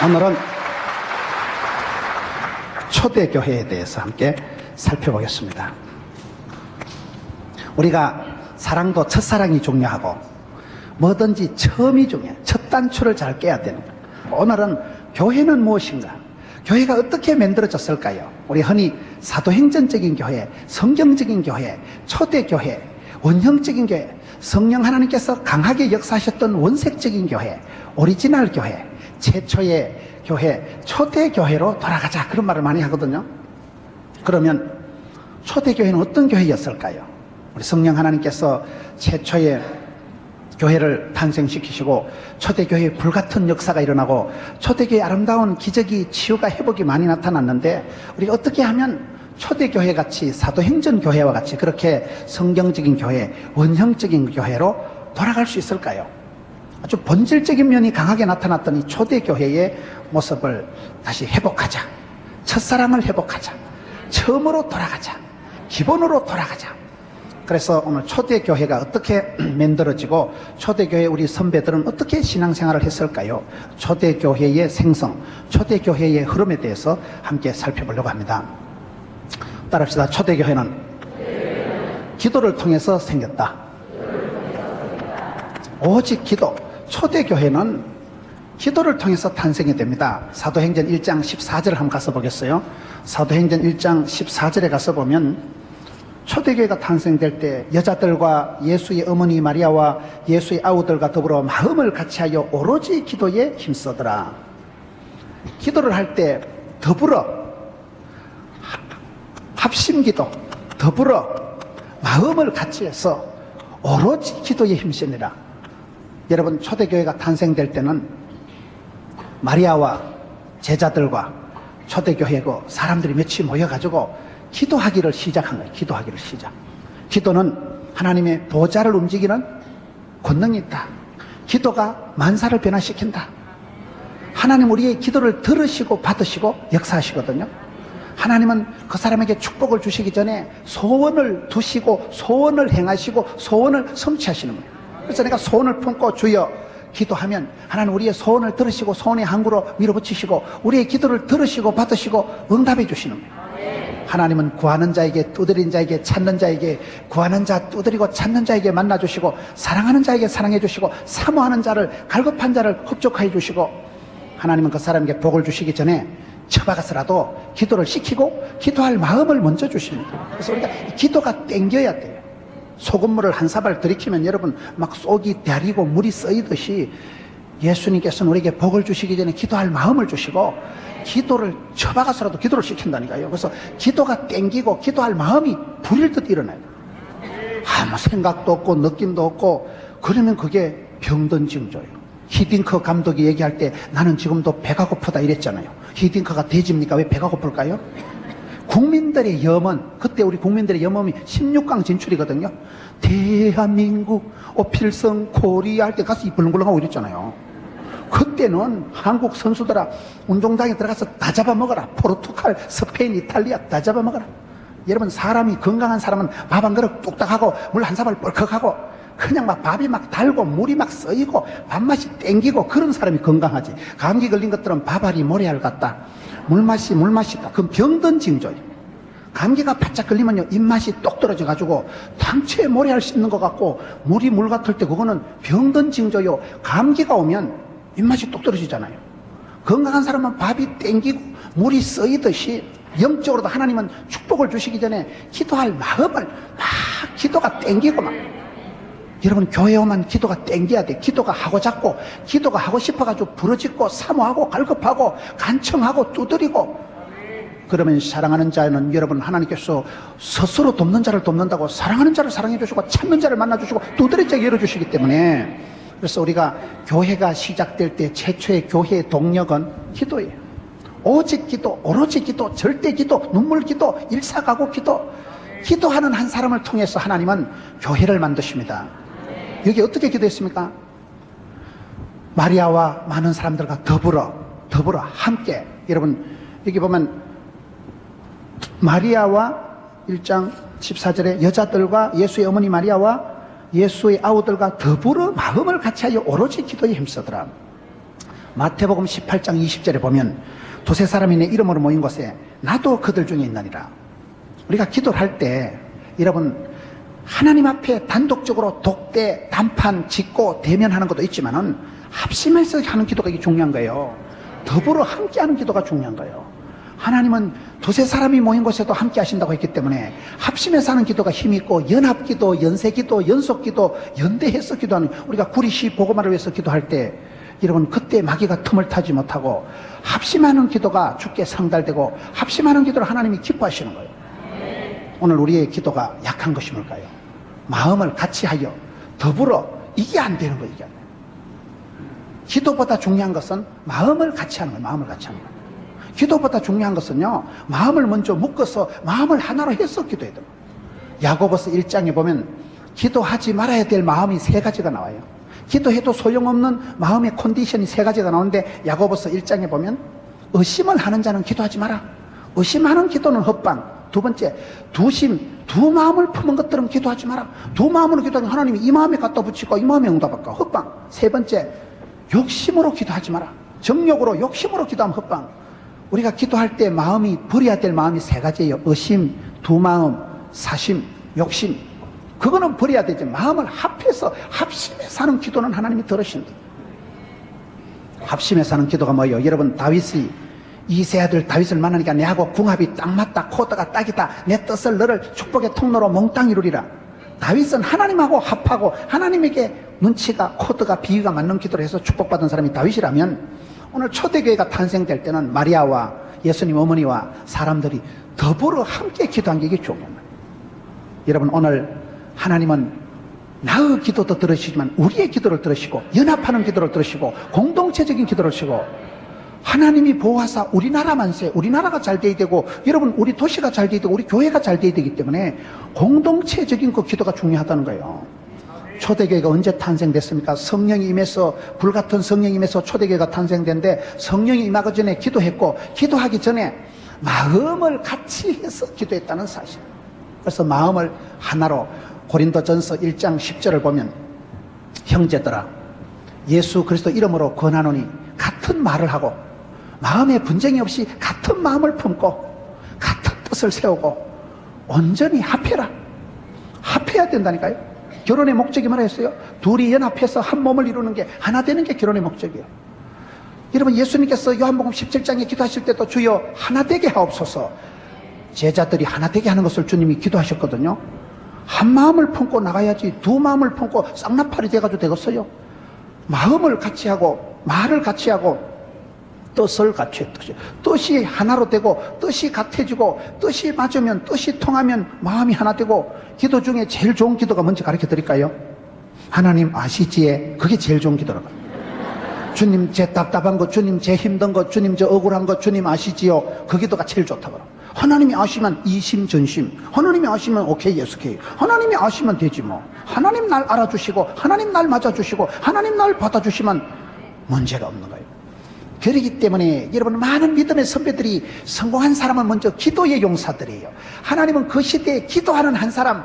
오늘은 초대교회에 대해서 함께 살펴보겠습니다. 우리가 사랑도 첫사랑이 중요하고 뭐든지 처음이 중요해. 첫 단추를 잘 깨야 되는 거예요. 오늘은 교회는 무엇인가? 교회가 어떻게 만들어졌을까요? 우리 흔히 사도행전적인 교회, 성경적인 교회, 초대교회, 원형적인 교회, 성령 하나님께서 강하게 역사하셨던 원색적인 교회, 오리지널 교회, 최초의 교회, 초대교회로 돌아가자, 그런 말을 많이 하거든요. 그러면 초대교회는 어떤 교회였을까요? 우리 성령 하나님께서 최초의 교회를 탄생시키시고 초대교회에 불같은 역사가 일어나고 초대교회의 아름다운 기적이, 치유가, 회복이 많이 나타났는데, 우리가 어떻게 하면 초대교회 같이, 사도행전 교회와 같이 그렇게 성경적인 교회, 원형적인 교회로 돌아갈 수 있을까요? 아주 본질적인 면이 강하게 나타났던 이 초대교회의 모습을 다시 회복하자. 첫사랑을 회복하자. 처음으로 돌아가자. 기본으로 돌아가자. 그래서 오늘 초대교회가 어떻게 만들어지고 초대교회 우리 선배들은 어떻게 신앙생활을 했을까요? 초대교회의 생성, 초대교회의 흐름에 대해서 함께 살펴보려고 합니다. 따라합시다. 초대교회는 기도를 통해서 생겼다. 오직 기도. 초대교회는 기도를 통해서 탄생이 됩니다. 사도행전 1장 14절을 한번 가서 보겠어요. 사도행전 1장 14절에 가서 보면 초대교회가 탄생될 때 여자들과 예수의 어머니 마리아와 예수의 아우들과 더불어 마음을 같이하여 오로지 기도에 힘쓰더라. 기도를 할 때 더불어 합심기도, 더불어 마음을 같이해서 오로지 기도에 힘쓰니라. 여러분, 초대교회가 탄생될 때는 마리아와 제자들과 초대교회고 사람들이 몇이 모여가지고 기도하기를 시작한 거예요. 기도하기를 시작. 기도는 하나님의 보좌를 움직이는 권능이 있다. 기도가 만사를 변화시킨다. 하나님 우리의 기도를 들으시고 받으시고 역사하시거든요. 하나님은 그 사람에게 축복을 주시기 전에 소원을 두시고 소원을 행하시고 소원을 성취하시는 거예요. 그래서 내가 소원을 품고 주여 기도하면 하나님 우리의 소원을 들으시고 소원의 항구로 밀어붙이시고 우리의 기도를 들으시고 받으시고 응답해 주시는 거예요. 하나님은 구하는 자에게, 두드린 자에게, 찾는 자에게, 구하는 자, 두드리고 찾는 자에게 만나주시고 사랑하는 자에게 사랑해 주시고 사모하는 자를, 갈급한 자를 흡족하여 주시고, 하나님은 그 사람에게 복을 주시기 전에 처박아서라도 기도를 시키고 기도할 마음을 먼저 주십니다. 그래서 우리가 기도가 땡겨야 돼요. 소금물을 한 사발 들이키면 여러분 막 속이 대리고 물이 썩이듯이 예수님께서는 우리에게 복을 주시기 전에 기도할 마음을 주시고 기도를 처박아서라도 기도를 시킨다니까요. 그래서 기도가 땡기고 기도할 마음이 불일 듯 일어나요. 아무 생각도 없고 느낌도 없고 그러면 그게 병든 징조예요. 히딩크 감독이 얘기할 때 나는 지금도 배가 고프다 이랬잖아요. 히딩크가 돼지입니까? 왜 배가 고플까요? 국민들의 염원, 그때 우리 국민들의 염원이 16강 진출이거든요. 대한민국, 오필성, 코리아 할 때 가서 이 벌렁벌렁하고 이랬잖아요. 그때는 한국 선수들아 운동장에 들어가서 다 잡아먹어라. 포르투갈, 스페인, 이탈리아 다 잡아먹어라. 여러분, 사람이, 건강한 사람은 밥 한 그릇 뚝딱하고 물 한 사발 뻘컥하고 그냥 막 밥이 막 달고 물이 막 써이고 밥맛이 땡기고 그런 사람이 건강하지. 감기 걸린 것들은 밥알이 모래알 같다. 물맛이다. 그건 병든 징조예요. 감기가 바짝 걸리면요, 입맛이 똑 떨어져가지고 당초에 모래알 씹는 것 같고 물이 물 같을 때 그거는 병든 징조요. 감기가 오면 입맛이 똑 떨어지잖아요. 건강한 사람은 밥이 땡기고 물이 써이듯이 영적으로도 하나님은 축복을 주시기 전에 기도할 마음을 막 기도가 땡기고 막, 여러분 교회 오면 기도가 땡겨야 돼. 기도가 하고 잡고 기도가 하고 싶어가지고 부르짖고 사모하고 갈급하고 간청하고 두드리고, 그러면 사랑하는 자는 여러분 하나님께서 스스로 돕는 자를 돕는다고 사랑하는 자를 사랑해 주시고 찾는 자를 만나 주시고 두드린 자에게 열어주시기 때문에, 그래서 우리가 교회가 시작될 때 최초의 교회의 동력은 기도예요. 오직 기도, 오로지 기도, 절대 기도, 눈물 기도, 일사가고 기도. 기도하는 한 사람을 통해서 하나님은 교회를 만드십니다. 여기 어떻게 기도했습니까? 마리아와 많은 사람들과 더불어 함께. 여러분 여기 보면 마리아와 1장 14절에 여자들과 예수의 어머니 마리아와 예수의 아우들과 더불어 마음을 같이하여 오로지 기도에 힘쓰더라. 마태복음 18장 20절에 보면 두세 사람이 내 이름으로 모인 곳에 나도 그들 중에 있느니라. 우리가 기도를 할 때 여러분 하나님 앞에 단독적으로 독대, 단판, 짓고 대면하는 것도 있지만은 합심해서 하는 기도가 이게 중요한 거예요. 더불어 함께하는 기도가 중요한 거예요. 하나님은 두세 사람이 모인 곳에도 함께 하신다고 했기 때문에 합심해서 하는 기도가 힘이 있고 연합기도, 연세기도, 연속기도, 연대해서 기도하는 우리가 구리시 복음화를 위해서 기도할 때 여러분 그때 마귀가 틈을 타지 못하고 합심하는 기도가 주께 상달되고 합심하는 기도를 하나님이 기뻐하시는 거예요. 오늘 우리의 기도가 약한 것이 뭘까요? 마음을 같이 하여 더불어 이게 안 되는 거예요. 이게. 기도보다 중요한 것은 마음을 같이 하는 거예요. 마음을 같이 하는 거예요. 기도보다 중요한 것은요, 마음을 먼저 묶어서 마음을 하나로 해서 기도해야 돼요. 야고보서 1장에 보면 기도하지 말아야 될 마음이 세 가지가 나와요. 기도해도 소용없는 마음의 컨디션이 세 가지가 나오는데 야고보서 1장에 보면 의심을 하는 자는 기도하지 마라. 의심하는 기도는 헛방. 두 번째, 두 마음을 품은 것들은 기도하지 마라. 두 마음으로 기도하면 하나님이 이 마음에 갖다 붙이고 이 마음에 응답할까? 헛방. 세 번째, 욕심으로 기도하지 마라. 정욕으로 욕심으로 기도하면 헛방. 우리가 기도할 때 마음이 버려야 될 마음이 세 가지예요. 의심, 두 마음, 사심, 욕심. 그거는 버려야 되지. 마음을 합해서 합심해서 하는 기도는 하나님이 들으신다. 합심해서 하는 기도가 뭐예요? 여러분 다윗이 이세 아들 다윗을 만나니까 내하고 궁합이 딱 맞다. 코드가 딱이다. 내 뜻을 너를 축복의 통로로 몽땅 이루리라. 다윗은 하나님하고 합하고 하나님에게 눈치가 코드가 비위가 맞는 기도를 해서 축복받은 사람이 다윗이라면 오늘 초대교회가 탄생될 때는 마리아와 예수님 어머니와 사람들이 더불어 함께 기도한 게 이게 중요한 거예요. 여러분 오늘 하나님은 나의 기도도 들으시지만 우리의 기도를 들으시고 연합하는 기도를 들으시고 공동체적인 기도를 하시고 하나님이 보호하사 우리나라 만세, 우리나라가 잘 돼야 되고 여러분 우리 도시가 잘 돼야 되고 우리 교회가 잘 돼야 되기 때문에 공동체적인 그 기도가 중요하다는 거예요. 초대교회가 언제 탄생됐습니까? 성령이 임해서 불같은 성령이 임해서 초대교회가 탄생된데 성령이 임하기 전에 기도했고 기도하기 전에 마음을 같이 해서 기도했다는 사실. 그래서 마음을 하나로 고린도전서 1장 10절을 보면 형제들아 예수 그리스도 이름으로 권하노니 같은 말을 하고 마음에 분쟁이 없이 같은 마음을 품고 같은 뜻을 세우고 온전히 합해라. 합해야 된다니까요. 결혼의 목적이 뭐라 했어요? 둘이 연합해서 한 몸을 이루는 게 하나 되는 게 결혼의 목적이에요. 여러분 예수님께서 요한복음 17장에 기도하실 때도 주여 하나 되게 하옵소서. 제자들이 하나 되게 하는 것을 주님이 기도하셨거든요. 한 마음을 품고 나가야지 두 마음을 품고 쌍나팔이 돼가지고 되겠어요? 마음을 같이 하고 말을 같이 하고 뜻을 같이 했듯이 뜻이 하나로 되고 뜻이 같아지고 뜻이 맞으면 뜻이 통하면 마음이 하나 되고 기도 중에 제일 좋은 기도가 뭔지 가르쳐 드릴까요? 하나님 아시지에 그게 제일 좋은 기도라고. 주님 제 답답한 것, 주님 제 힘든 것, 주님 저 억울한 것 주님 아시지요. 그 기도가 제일 좋다고. 하나님이 아시면 이심전심, 하나님이 아시면 오케이 예스케이, 하나님이 아시면 되지 뭐. 하나님 날 알아주시고 하나님 날 맞아주시고 하나님 날 받아주시면 문제가 없는 거예요. 그렇기 때문에 여러분 많은 믿음의 선배들이 성공한 사람은 먼저 기도의 용사들이에요. 하나님은 그 시대에 기도하는 한 사람,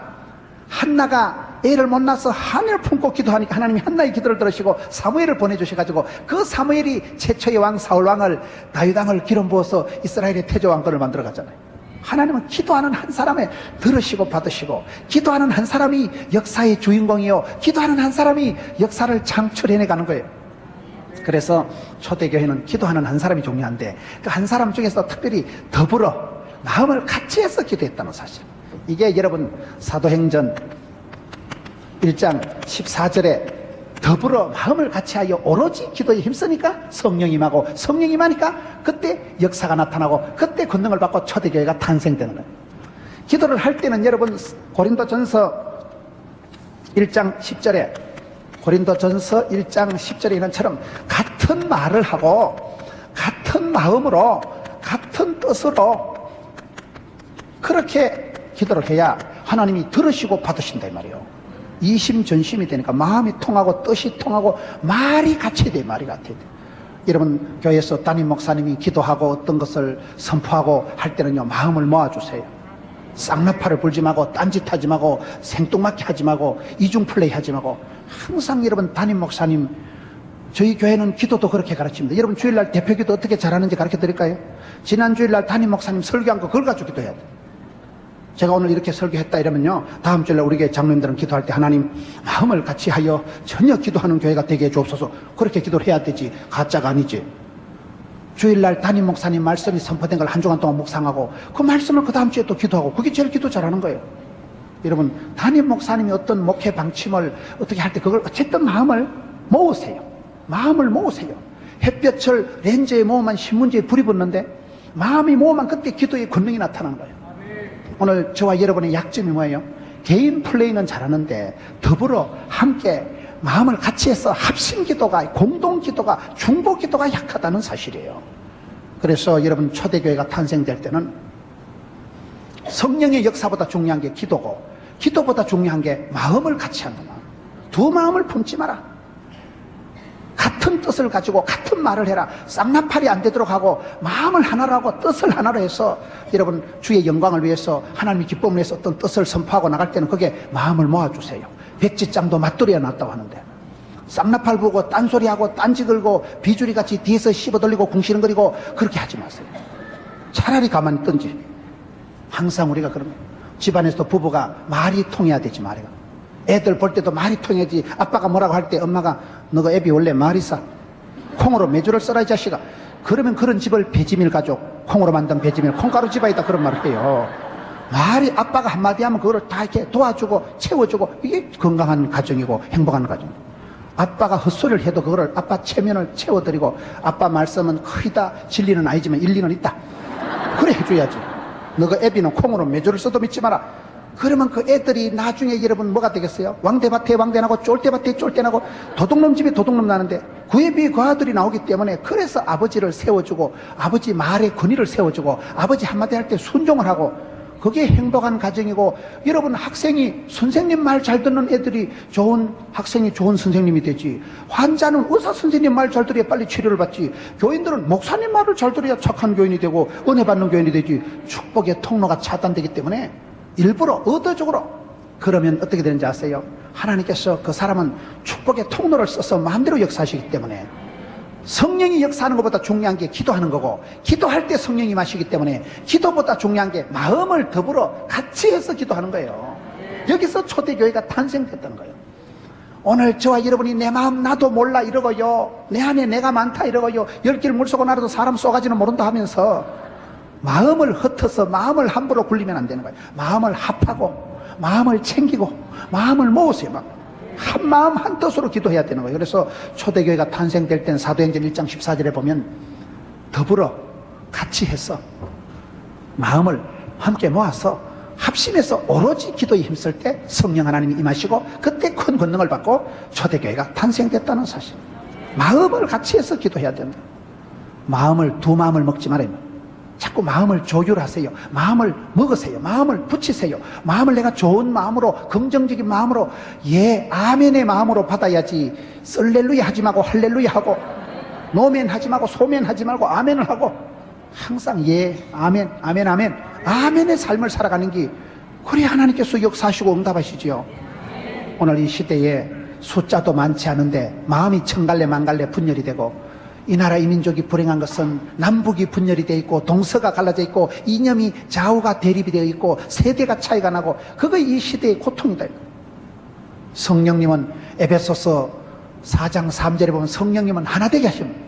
한나가 애를 못 낳아서 한을 품고 기도하니까 하나님이 한나의 기도를 들으시고 사무엘을 보내주셔가지고 그 사무엘이 최초의 왕 사울왕을 다윗 왕을 기름 부어서 이스라엘의 태조 왕권을 만들어 갔잖아요. 하나님은 기도하는 한 사람을 들으시고 받으시고 기도하는 한 사람이 역사의 주인공이요 기도하는 한 사람이 역사를 창출해내가는 거예요. 그래서 초대교회는 기도하는 한 사람이 중요한데 그 한 사람 중에서 특별히 더불어 마음을 같이 해서 기도했다는 사실. 이게 여러분 사도행전 1장 14절에 더불어 마음을 같이 하여 오로지 기도에 힘쓰니까 성령이 임하고 성령이 임하니까 그때 역사가 나타나고 그때 권능을 받고 초대교회가 탄생되는 거예요. 기도를 할 때는 여러분 고린도전서 1장 10절에 고린도전서 1장 10절에 있는 처럼 같은 말을 하고 같은 마음으로 같은 뜻으로 그렇게 기도를 해야 하나님이 들으시고 받으신다 이 말이에요. 이심전심이 되니까 마음이 통하고 뜻이 통하고 말이 같이 돼. 말이 같이 돼. 여러분 교회에서 담임 목사님이 기도하고 어떤 것을 선포하고 할 때는요 마음을 모아주세요. 쌍나팔을 불지 말고 딴짓하지 말고 생뚱맞게 하지 말고 이중플레이 하지 말고 항상 여러분 담임 목사님 저희 교회는 기도도 그렇게 가르칩니다. 여러분 주일날 대표기도 어떻게 잘하는지 가르쳐 드릴까요? 지난 주일날 담임 목사님 설교한 거 그걸 가지고 기도해야 돼요. 제가 오늘 이렇게 설교했다 이러면요, 다음 주일날 우리 교회 장로님들은 기도할 때 하나님 마음을 같이 하여 전혀 기도하는 교회가 되게 해주옵소서, 그렇게 기도를 해야 되지, 가짜가 아니지. 주일날 담임 목사님 말씀이 선포된 걸 한 주간 동안 묵상하고 그 말씀을 그 다음 주에 또 기도하고, 그게 제일 기도 잘하는 거예요. 여러분 담임 목사님이 어떤 목회 방침을 어떻게 할 때 그걸 어쨌든 마음을 모으세요. 마음을 모으세요. 햇볕을 렌즈에 모으면 신문지에 불이 붙는데 마음이 모으면 그때 기도의 권능이 나타나는 거예요. 오늘 저와 여러분의 약점이 뭐예요? 개인 플레이는 잘하는데 더불어 함께 마음을 같이 해서 합심 기도가, 공동 기도가, 중보 기도가 약하다는 사실이에요. 그래서 여러분 초대교회가 탄생될 때는 성령의 역사보다 중요한 게 기도고, 기도보다 중요한 게 마음을 같이 하는 거야. 두 마음을 품지 마라. 같은 뜻을 가지고 같은 말을 해라. 쌍나팔이 안 되도록 하고 마음을 하나로 하고 뜻을 하나로 해서 여러분 주의 영광을 위해서, 하나님의 기쁨을 위해서 어떤 뜻을 선포하고 나갈 때는 그게 마음을 모아주세요. 백지장도 맞돌이가 났다고 하는데, 쌍나팔 부고 딴소리하고 딴지 걸고 비주리같이 뒤에서 씹어돌리고 궁시렁거리고 그렇게 하지 마세요. 차라리 가만히 있든지. 항상 우리가 그런, 집안에서도 부부가 말이 통해야 되지 말이야. 애들 볼 때도 말이 통해야지. 아빠가 뭐라고 할 때 엄마가 너가 애비 원래 말이 싸, 콩으로 메주를 써라 이 자식아, 그러면 그런 집을 배지밀 가족, 콩으로 만든 배지밀, 콩가루 집안이다, 그런 말을 해요. 말이, 아빠가 한마디 하면 그거를 다 이렇게 도와주고 채워주고, 이게 건강한 가정이고 행복한 가정. 아빠가 헛소리를 해도 그거를 아빠 체면을 채워드리고, 아빠 말씀은 거의 다 진리는 아니지만 일리는 있다, 그래 해줘야지. 너가 애비는 콩으로 메주를 써도 믿지 마라. 그러면 그 애들이 나중에 여러분 뭐가 되겠어요? 왕대밭에 왕대나고 쫄대밭에 쫄대나고 도둑놈 집에 도둑놈 나는데 그에 비해 그 아들이 나오기 때문에, 그래서 아버지를 세워주고 아버지 말에 권위를 세워주고 아버지 한마디 할 때 순종을 하고, 그게 행복한 가정이고, 여러분 학생이 선생님 말 잘 듣는 애들이 좋은 학생이 좋은 선생님이 되지, 환자는 의사 선생님 말 잘 들어야 빨리 치료를 받지, 교인들은 목사님 말을 잘 들어야 착한 교인이 되고 은혜 받는 교인이 되지, 축복의 통로가 차단되기 때문에 일부러 의도적으로 그러면 어떻게 되는지 아세요? 하나님께서 그 사람은 축복의 통로를 써서 마음대로 역사하시기 때문에, 성령이 역사하는 것보다 중요한 게 기도하는 거고, 기도할 때 성령이 마시기 때문에 기도보다 중요한 게 마음을 더불어 같이 해서 기도하는 거예요. 여기서 초대교회가 탄생됐다는 거예요. 오늘 저와 여러분이 내 마음 나도 몰라 이러고요, 내 안에 내가 많다 이러고요, 10길 물속고 나라도 사람 쏘가지는 모른다 하면서 마음을 흩어서 마음을 함부로 굴리면 안 되는 거예요. 마음을 합하고 마음을 챙기고 마음을 모으세요. 막 한 마음 한 뜻으로 기도해야 되는 거예요. 그래서 초대교회가 탄생될 때는 사도행전 1장 14절에 보면 더불어 같이 해서 마음을 함께 모아서 합심해서 오로지 기도에 힘쓸 때 성령 하나님이 임하시고, 그때 큰 권능을 받고 초대교회가 탄생됐다는 사실. 마음을 같이 해서 기도해야 된다. 마음을, 두 마음을 먹지 말아요. 자꾸 마음을 조율하세요. 마음을 먹으세요. 마음을 붙이세요. 마음을 내가 좋은 마음으로, 긍정적인 마음으로, 예, 아멘의 마음으로 받아야지. 썰렐루야 하지 말고 할렐루야 하고, 노멘 하지 말고 소멘 하지 말고 아멘을 하고, 항상 예, 아멘, 아멘, 아멘, 아멘의 삶을 살아가는 게, 그래 하나님께서 역사하시고 응답하시지요. 오늘 이 시대에 숫자도 많지 않은데 마음이 천갈래 만갈래 분열이 되고, 이 나라 이 민족이 불행한 것은 남북이 분열이 되어 있고 동서가 갈라져 있고 이념이 좌우가 대립이 되어 있고 세대가 차이가 나고, 그거 이 시대의 고통이다. 성령님은 에베소서 4장 3절에 보면 성령님은 하나 되게 하십니다.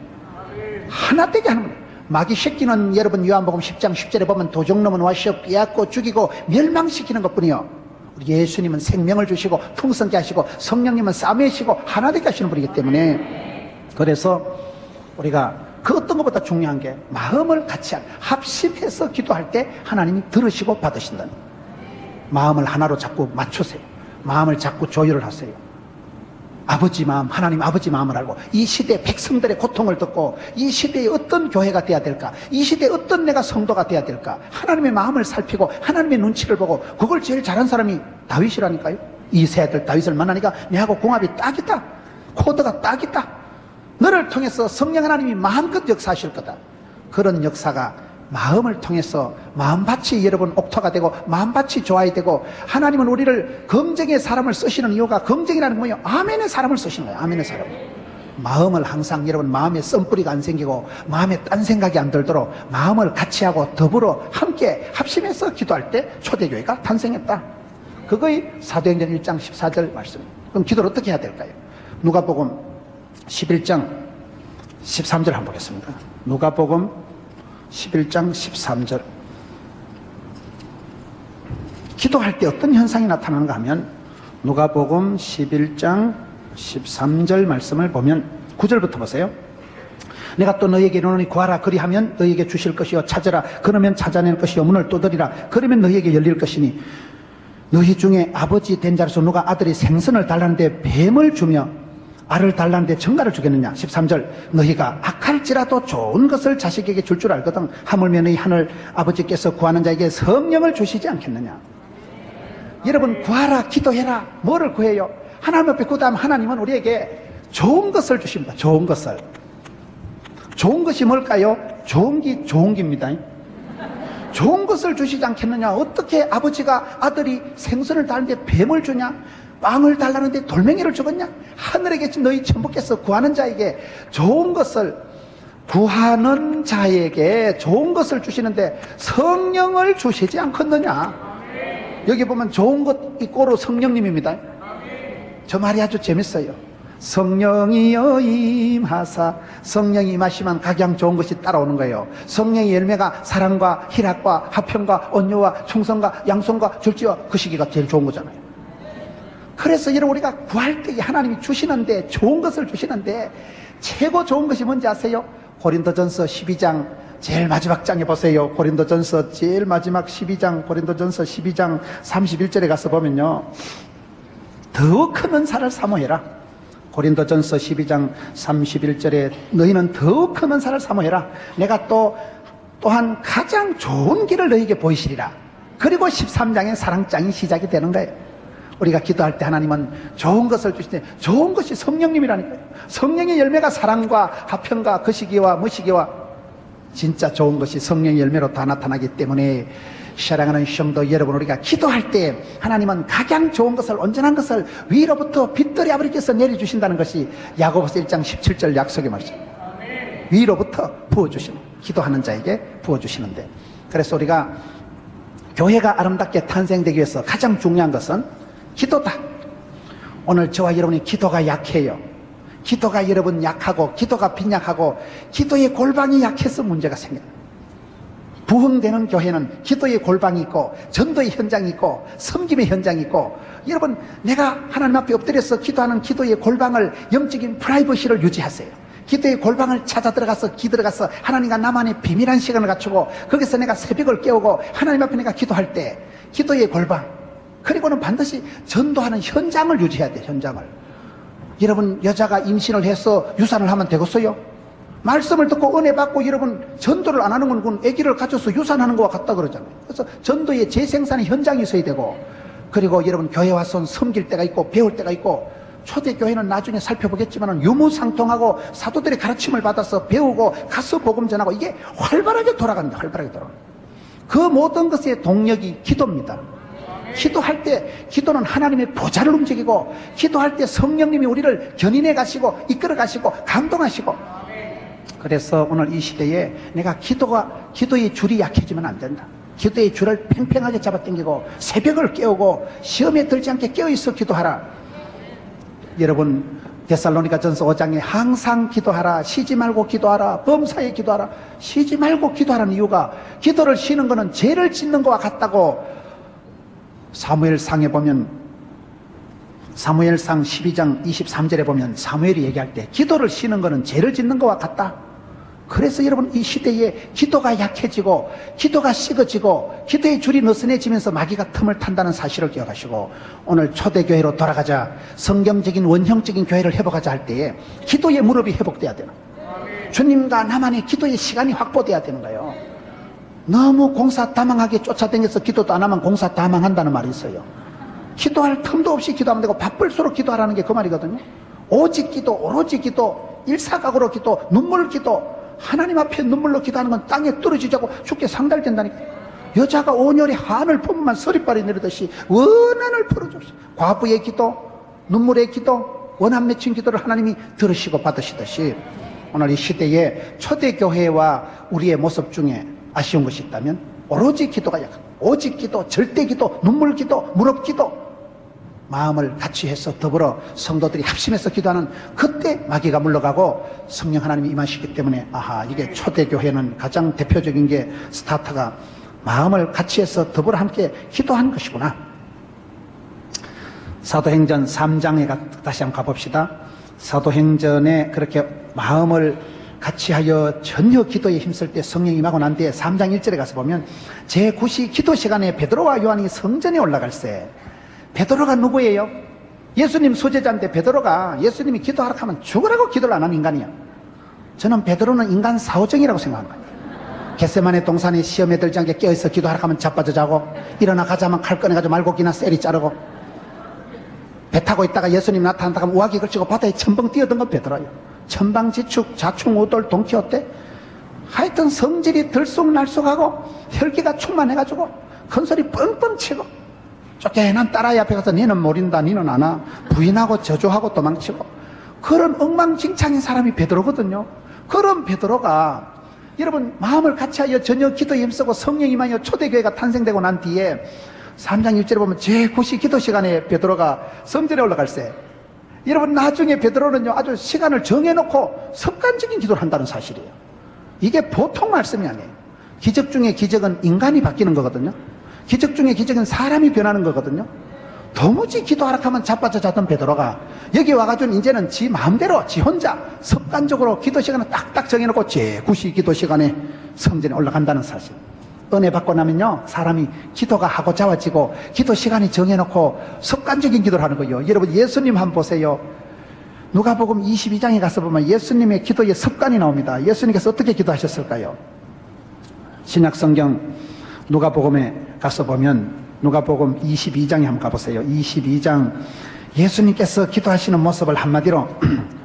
하나 되게 하는 거예요. 마귀 새끼는 여러분 요한복음 10장 10절에 보면 도적놈은 와서 빼앗고 죽이고 멸망시키는 것뿐이요, 우리 예수님은 생명을 주시고 풍성케 하시고 성령님은 싸매시고 하나 되게 하시는 분이기 때문에, 그래서 우리가 그 어떤 것보다 중요한 게 마음을 같이 합심해서 기도할 때 하나님이 들으시고 받으신다는 거예요. 마음을 하나로 자꾸 맞추세요. 마음을 자꾸 조율을 하세요. 아버지 마음, 하나님 아버지 마음을 알고, 이 시대 백성들의 고통을 듣고, 이 시대에 어떤 교회가 돼야 될까, 이 시대에 어떤 내가 성도가 돼야 될까, 하나님의 마음을 살피고 하나님의 눈치를 보고, 그걸 제일 잘한 사람이 다윗이라니까요. 이세 아들 다윗을 만나니까 내하고 궁합이 딱이다, 코드가 딱이다, 너를 통해서 성령 하나님이 마음껏 역사하실 거다. 그런 역사가 마음을 통해서 마음밭이 여러분 옥토가 되고 마음밭이 좋아야 되고, 하나님은 우리를 긍정의 사람을 쓰시는 이유가, 긍정이라는 건 뭐예요? 아멘의 사람을 쓰시는 거예요. 아멘의 사람. 마음을 항상 여러분 마음에 썬뿌리가 안 생기고 마음에 딴 생각이 안 들도록 마음을 같이 하고 더불어 함께 합심해서 기도할 때 초대교회가 탄생했다. 그거의 사도행전 1장 14절 말씀. 그럼 기도를 어떻게 해야 될까요? 누가복음 11장 13절 한번 보겠습니다. 누가복음 11장 13절. 기도할 때 어떤 현상이 나타나는가 하면 누가복음 11장 13절 말씀을 보면 9절부터 보세요. 내가 또 너희에게 이르노니 구하라 그리하면 너희에게 주실 것이요 찾으라 그러면 찾아낼 것이요 문을 두드리라 그러면 너희에게 열릴 것이니 너희 중에 아버지 된 자로서 누가 아들이 생선을 달라는데 뱀을 주며 알을 달라는데 정갈을 주겠느냐. 13절 너희가 악할지라도 좋은 것을 자식에게 줄 줄 알거든 하물며 너희 하늘 아버지께서 구하는 자에게 성령을 주시지 않겠느냐. 여러분 구하라 기도해라. 뭐를 구해요? 하나님 앞에 구하면 하나님은 우리에게 좋은 것을 주십니다. 좋은 것을. 좋은 것이 뭘까요? 좋은 기입니다. 좋은 것을 주시지 않겠느냐. 어떻게 아버지가 아들이 생선을 달는데 뱀을 주냐? 빵을 달라는데 돌멩이를 주겠냐? 하늘에 계신 너희 천부께서 구하는 자에게 좋은 것을 구하는 자에게 좋은 것을 주시는데 성령을 주시지 않겠느냐. 여기 보면 좋은 것 이꼬로 성령님입니다. 저 말이 아주 재밌어요. 성령이여 임하사. 성령이 임하시면 각양 좋은 것이 따라오는 거예요. 성령의 열매가 사랑과 희락과 화평과 온유와 충성과 양성과 절제와 그 시기가 제일 좋은 거잖아요. 그래서 여러분 우리가 구할 때 하나님이 주시는데 좋은 것을 주시는데 최고 좋은 것이 뭔지 아세요? 고린도전서 12장 제일 마지막 장에 보세요. 고린도전서 제일 마지막 12장 고린도전서 12장 31절에 가서 보면요. 더욱 큰 은사를 사모해라. 고린도전서 12장 31절에 너희는 더욱 큰 은사를 사모해라. 내가 또한 가장 좋은 길을 너희에게 보이시리라. 그리고 13장의 사랑장이 시작이 되는 거예요. 우리가 기도할 때 하나님은 좋은 것을 주시는데 좋은 것이 성령님이라니까요. 성령의 열매가 사랑과 화평과 거시기와 머시기와 진짜 좋은 것이 성령의 열매로 다 나타나기 때문에 사랑하는 성도 여러분 우리가 기도할 때 하나님은 가장 좋은 것을 온전한 것을 위로부터 빛들이 아버지께서 내려주신다는 것이 야고보서 1장 17절 약속의 말씀. 위로부터 부어주시는 기도하는 자에게 부어주시는데 그래서 우리가 교회가 아름답게 탄생되기 위해서 가장 중요한 것은 기도다. 오늘 저와 여러분이 기도가 약해요. 기도가 여러분 약하고 기도가 빈약하고 기도의 골방이 약해서 문제가 생겨요. 부흥되는 교회는 기도의 골방이 있고 전도의 현장이 있고 섬김의 현장이 있고 여러분 내가 하나님 앞에 엎드려서 기도하는 기도의 골방을 영적인 프라이버시를 유지하세요. 기도의 골방을 찾아 들어가서 기들어가서 하나님과 나만의 비밀한 시간을 갖추고 거기서 내가 새벽을 깨우고 하나님 앞에 내가 기도할 때 기도의 골방 그리고는 반드시 전도하는 현장을 유지해야 돼요. 현장을. 여러분 여자가 임신을 해서 유산을 하면 되겠어요? 말씀을 듣고 은혜 받고 여러분 전도를 안 하는 건 그건 아기를 가져서 유산하는 것과 같다 그러잖아요. 그래서 전도의 재생산의 현장이 있어야 되고 그리고 여러분 교회 와서 섬길 때가 있고 배울 때가 있고 초대교회는 나중에 살펴보겠지만 유무상통하고 사도들의 가르침을 받아서 배우고 가서 복음 전하고 이게 활발하게 돌아갑니다. 활발하게 돌아갑니다. 그 모든 것의 동력이 기도입니다. 기도할 때 기도는 하나님의 보좌를 움직이고 기도할 때 성령님이 우리를 견인해 가시고 이끌어 가시고 감동하시고 그래서 오늘 이 시대에 내가 기도의 줄이 약해지면 안 된다. 기도의 줄을 팽팽하게 잡아당기고 새벽을 깨우고 시험에 들지 않게 깨어있어 기도하라. 여러분 데살로니가전서 5장에 항상 기도하라. 쉬지 말고 기도하라. 범사에 기도하라. 쉬지 말고 기도하라는 이유가 기도를 쉬는 것은 죄를 짓는 것과 같다고 사무엘상에 보면 사무엘상 12장 23절에 보면 사무엘이 얘기할 때 기도를 쉬는 것은 죄를 짓는 것과 같다. 그래서 여러분 이 시대에 기도가 약해지고 기도가 식어지고 기도의 줄이 느슨해지면서 마귀가 틈을 탄다는 사실을 기억하시고 오늘 초대교회로 돌아가자 성경적인 원형적인 교회를 회복하자 할 때에 기도의 무릎이 회복돼야 되는 주님과 나만의 기도의 시간이 확보돼야 되는 거예요. 너무 공사다망하게 쫓아다녀서 기도도 안 하면 공사다망한다는 말이 있어요. 기도할 틈도 없이 기도하면 되고 바쁠수록 기도하라는 게 그 말이거든요. 오직 기도, 오로지 기도, 일사각오로 기도, 눈물 기도. 하나님 앞에 눈물로 기도하는 건 땅에 떨어지자고 죽게 상달된다니까. 여자가 온열에 한을 품으면 서리발이 내리듯이 원한을 풀어줍시오. 과부의 기도, 눈물의 기도, 원한 맺힌 기도를 하나님이 들으시고 받으시듯이 오늘 이 시대에 초대교회와 우리의 모습 중에 아쉬운 것이 있다면 오로지 기도가 약한, 오직 기도, 절대 기도, 눈물 기도, 무릎 기도, 마음을 같이 해서 더불어 성도들이 합심해서 기도하는 그때 마귀가 물러가고 성령 하나님이 임하시기 때문에 아하, 이게 초대교회는 가장 대표적인 게 스타트가 마음을 같이 해서 더불어 함께 기도하는 것이구나. 사도행전 3장에 다시 한번 가봅시다. 사도행전에 그렇게 마음을 같이 하여 전혀 기도에 힘쓸 때 성령이 임하고 난 뒤에 3장 1절에 가서 보면 제9시 기도 시간에 베드로와 요한이 성전에 올라갈세. 베드로가 누구예요? 예수님 소제자인데 베드로가 예수님이 기도하라 하면 죽으라고 기도를 안 하는 인간이야. 저는 베드로는 인간 사오정이라고 생각합니다. 겟세마네 동산에 시험에 들지 않게 깨어있어 기도하라 하면 자빠져 자고, 일어나 가자면 칼 꺼내가지고 말고기나 쎄리 자르고, 배 타고 있다가 예수님 나타난다 하면 우악이 걸치고 바다에 첨벙 뛰어든 건 베드로예요. 천방지축 자충우돌 동키호테, 하여튼 성질이 들쑥날쑥하고 혈기가 충만해가지고 큰소리 뻥뻥 치고 쫓겨난 딸아이 앞에 가서 니는 모른다, 니는 아나, 부인하고 저주하고 도망치고, 그런 엉망진창인 사람이 베드로거든요. 그런 베드로가 여러분 마음을 같이 하여 전혀 기도에 힘쓰고 성령이 임하여 초대교회가 탄생되고 난 뒤에 3장 1절에 보면 제9시 기도 시간에 베드로가 성전에 올라갈세. 여러분 나중에 베드로는요 아주 시간을 정해놓고 습관적인 기도를 한다는 사실이에요. 이게 보통 말씀이 아니에요. 기적 중에 기적은 인간이 바뀌는 거거든요. 기적 중에 기적은 사람이 변하는 거거든요. 도무지 기도하라 하면 자빠져 자던 베드로가 여기 와가지고 이제는 지 마음대로 지 혼자 습관적으로 기도 시간을 딱딱 정해놓고 제9시 기도 시간에 성전에 올라간다는 사실. 은혜 받고 나면요 사람이 기도가 하고 자와지고 기도 시간이 정해놓고 습관적인 기도를 하는 거예요. 여러분 예수님 한번 보세요. 누가복음 22장에 가서 보면 예수님의 기도의 습관이 나옵니다. 예수님께서 어떻게 기도하셨을까요? 신약성경 누가복음에 가서 보면 누가복음 22장에 한번 가보세요. 22장 예수님께서 기도하시는 모습을 한마디로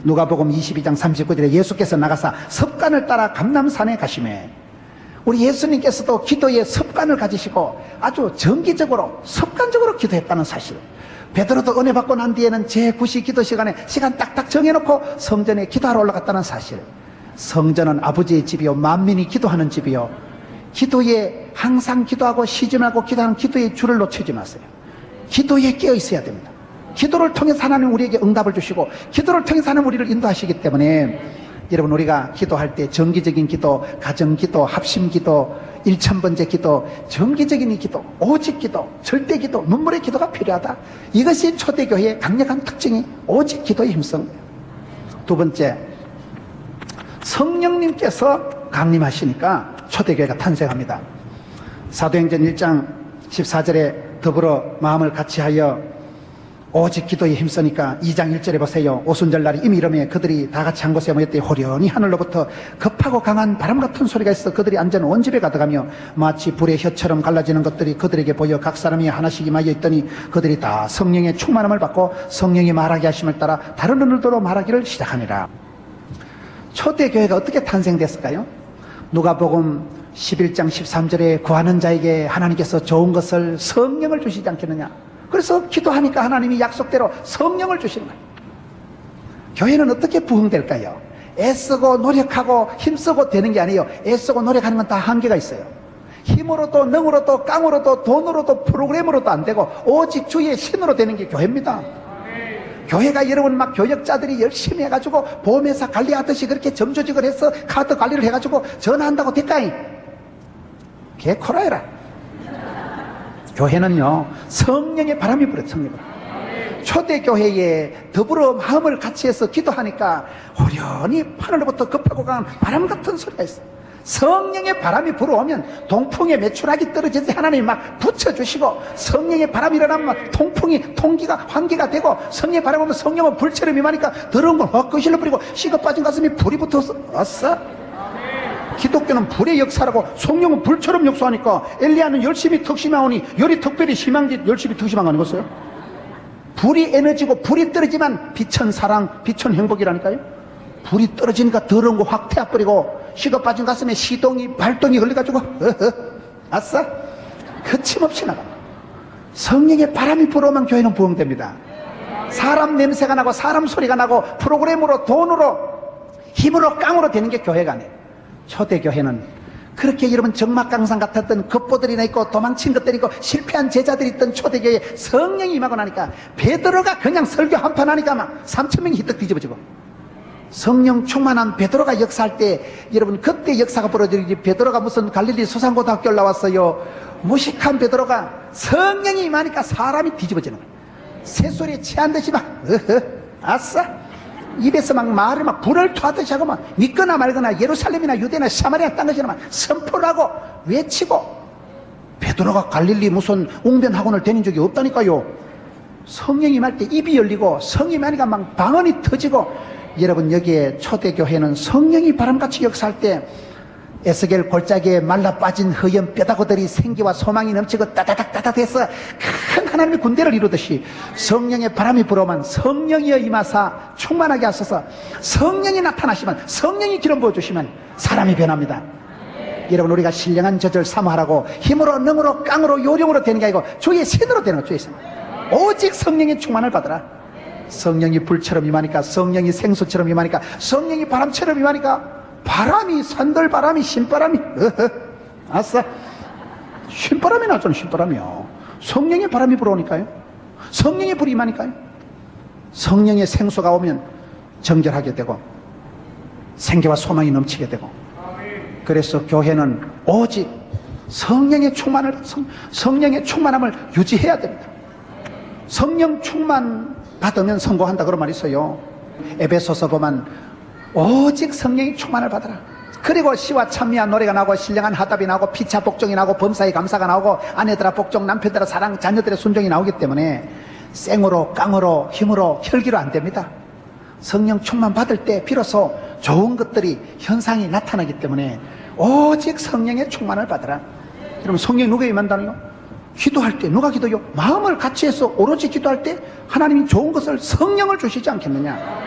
누가복음 22장 39절에 예수께서 나가사 습관을 따라 감람산에 가시매. 우리 예수님께서도 기도의 습관을 가지시고 아주 정기적으로 습관적으로 기도했다는 사실. 베드로도 은혜 받고 난 뒤에는 제9시 기도 시간에 시간 딱딱 정해놓고 성전에 기도하러 올라갔다는 사실. 성전은 아버지의 집이요 만민이 기도하는 집이요, 기도에 항상 기도하고 쉬지 말고 기도하는 기도의 줄을 놓치지 마세요. 기도에 깨어 있어야 됩니다. 기도를 통해서 하나님 우리에게 응답을 주시고 기도를 통해서 하나님 우리를 인도하시기 때문에 여러분 우리가 기도할 때 정기적인 기도, 가정기도, 합심기도, 1000번째 기도, 정기적인 이 기도, 오직 기도, 절대 기도, 눈물의 기도가 필요하다. 이것이 초대교회의 강력한 특징이 오직 기도에 힘쓴 거예요. 두 번째, 성령님께서 강림하시니까 초대교회가 탄생합니다. 사도행전 1장 14절에 더불어 마음을 같이 하여 오직 기도에 힘쓰니까 2장 1절에 보세요. 오순절날이 이미 이름에 그들이 다 같이 한 곳에 모였더니 호련히 하늘로부터 급하고 강한 바람 같은 소리가 있어 그들이 앉은 온 집에 가득하며 마치 불의 혀처럼 갈라지는 것들이 그들에게 보여 각 사람이 하나씩 임하여 있더니 그들이 다 성령의 충만함을 받고 성령이 말하게 하심을 따라 다른 언어로 말하기를 시작하니라. 초대교회가 어떻게 탄생됐을까요? 누가복음 11장 13절에 구하는 자에게 하나님께서 좋은 것을 성령을 주시지 않겠느냐. 그래서 기도하니까 하나님이 약속대로 성령을 주시는 거예요. 교회는 어떻게 부흥될까요? 애쓰고 노력하고 힘쓰고 되는 게 아니에요. 애쓰고 노력하는 건 다 한계가 있어요. 힘으로도 능으로도 깡으로도 돈으로도 프로그램으로도 안 되고 오직 주의 신으로 되는 게 교회입니다. 교회가 여러분 막 교역자들이 열심히 해가지고 보험회사 관리하듯이 그렇게 점조직을 해서 카드 관리를 해가지고 전화한다고 될까잉? 개코라해라. 교회는요 성령의 바람이 불어요. 성령. 초대교회에 더불어 마음을 같이 해서 기도하니까 호련히 하늘로부터 급하고 강한 바람 같은 소리가 있어요. 성령의 바람이 불어오면 동풍에 메추라기 떨어져서 하나님이 막 붙여주시고, 성령의 바람이 일어나면 통풍이 통기가 환기가 되고, 성령의 바람이 오면 성령은 불처럼 임하니까 더러운 건 확 거실로 뿌리고 식어 빠진 가슴이 불이 붙어서 왔어. 기독교는 불의 역사라고, 성령은 불처럼 역사하니까 엘리야는 열심히 턱심하오니 열이 특별히 심한 게 열심히 턱심한 거 아니겠어요? 불이 에너지고 불이 떨어지면 빛은 사랑, 빛은 행복이라니까요. 불이 떨어지니까 더러운 거 확 태워버리고 식어 빠진 가슴에 시동이 발동이 걸려가지고 아싸 거침없이 나가. 성령의 바람이 불어오면 교회는 부흥됩니다. 사람 냄새가 나고 사람 소리가 나고 프로그램으로 돈으로 힘으로 깡으로 되는 게 교회가 아니에요. 초대교회는 그렇게 여러분 적막강산 같았던 급보들이나 있고 도망친 것들이 있고 실패한 제자들이 있던 초대교회에 성령이 임하고 나니까 베드로가 그냥 설교 한 판 하니까 막 3,000명이 히떡 뒤집어지고, 성령 충만한 베드로가 역사할 때 여러분 그때 역사가 벌어지지. 베드로가 무슨 갈릴리 수산고등학교 올라왔어요. 무식한 베드로가 성령이 임하니까 사람이 뒤집어지는 거예요. 새소리에 취한 듯이 막 아싸 입에서 막 말을 막 불을 토하듯이 하고 막 믿거나 말거나 예루살렘이나 유대나 사마리아 땅 것이나 막 선포를 하고 외치고. 베드로가 갈릴리 무슨 웅변학원을 다닌 적이 없다니까요. 성령이 임할 때 입이 열리고 성령이 임하니까 막 방언이 터지고. 여러분 여기에 초대교회는 성령이 바람같이 역사할 때 에스겔 골짜기에 말라 빠진 허연 뼈다구들이 생기와 소망이 넘치고 따다닥따다닥해서 큰 하나님의 군대를 이루듯이 성령의 바람이 불어오면 성령이여 임하사 충만하게 하소서. 성령이 나타나시면, 성령이 기름 부어주시면 사람이 변합니다. 여러분 우리가 신령한 저절 사모하라고 힘으로 능으로 깡으로 요령으로 되는 게 아니고 주의 신으로 되는 거예요. 주의 신. 오직 성령의 충만을 받으라. 성령이 불처럼 임하니까, 성령이 생수처럼 임하니까, 성령이 바람처럼 임하니까, 바람이 산들바람이 신바람이 아싸 신바람이 나잖아요. 신바람이요. 성령의 바람이 불어오니까요. 성령의 불이 임하니까요. 성령의 생수가 오면 정결하게 되고 생기와 소망이 넘치게 되고. 그래서 교회는 오직 성령의 충만함을 유지해야 됩니다. 성령 충만 받으면 성공한다 그런 말이 있어요. 에베소서 보면 오직 성령의 충만을 받아라. 그리고 시와 찬미한 노래가 나오고 신령한 화답이 나오고 피차 복종이 나오고 범사의 감사가 나오고 아내들아 복종, 남편들아 사랑, 자녀들의 순종이 나오기 때문에 생으로 깡으로 힘으로 혈기로 안 됩니다. 성령 충만 받을 때 비로소 좋은 것들이 현상이 나타나기 때문에 오직 성령의 충만을 받아라. 여러분 성령이 누구에게 임한다는요? 기도할 때 누가 기도요? 마음을 같이 해서 오로지 기도할 때 하나님이 좋은 것을 성령을 주시지 않겠느냐.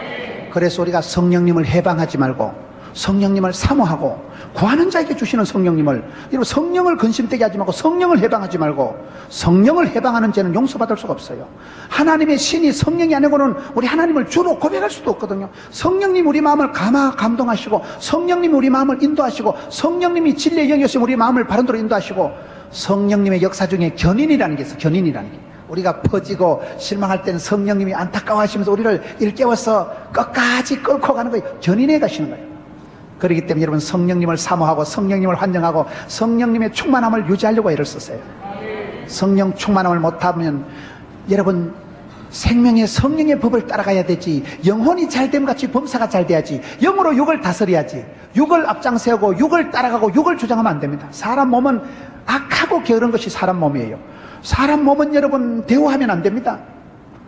그래서 우리가 성령님을 해방하지 말고 성령님을 사모하고 구하는 자에게 주시는 성령님을, 여러분 성령을 근심되게 하지 말고 성령을 해방하지 말고, 성령을 해방하는 죄는 용서받을 수가 없어요. 하나님의 신이 성령이 아니고는 우리 하나님을 주로 고백할 수도 없거든요. 성령님 우리 마음을 감동하시고 성령님이 우리 마음을 인도하시고 성령님이 진리의 영이시면 우리 마음을 바른 대로 인도하시고, 성령님의 역사 중에 견인이라는 게 있어요. 견인이라는 게. 우리가 퍼지고 실망할 때는 성령님이 안타까워하시면서 우리를 일깨워서 끝까지 끌고 가는 거예요. 견인해 가시는 거예요. 그렇기 때문에 여러분 성령님을 사모하고 성령님을 환영하고 성령님의 충만함을 유지하려고 애를 썼어요. 성령 충만함을 못하면 여러분 생명의 성령의 법을 따라가야 되지. 영혼이 잘됨 같이 범사가 잘 돼야지. 영으로 육을 다스려야지. 육을 앞장세우고 육을 따라가고 육을 주장하면 안 됩니다. 사람 몸은 악하고 게으른 것이 사람 몸이에요. 사람 몸은 여러분 대우하면 안 됩니다.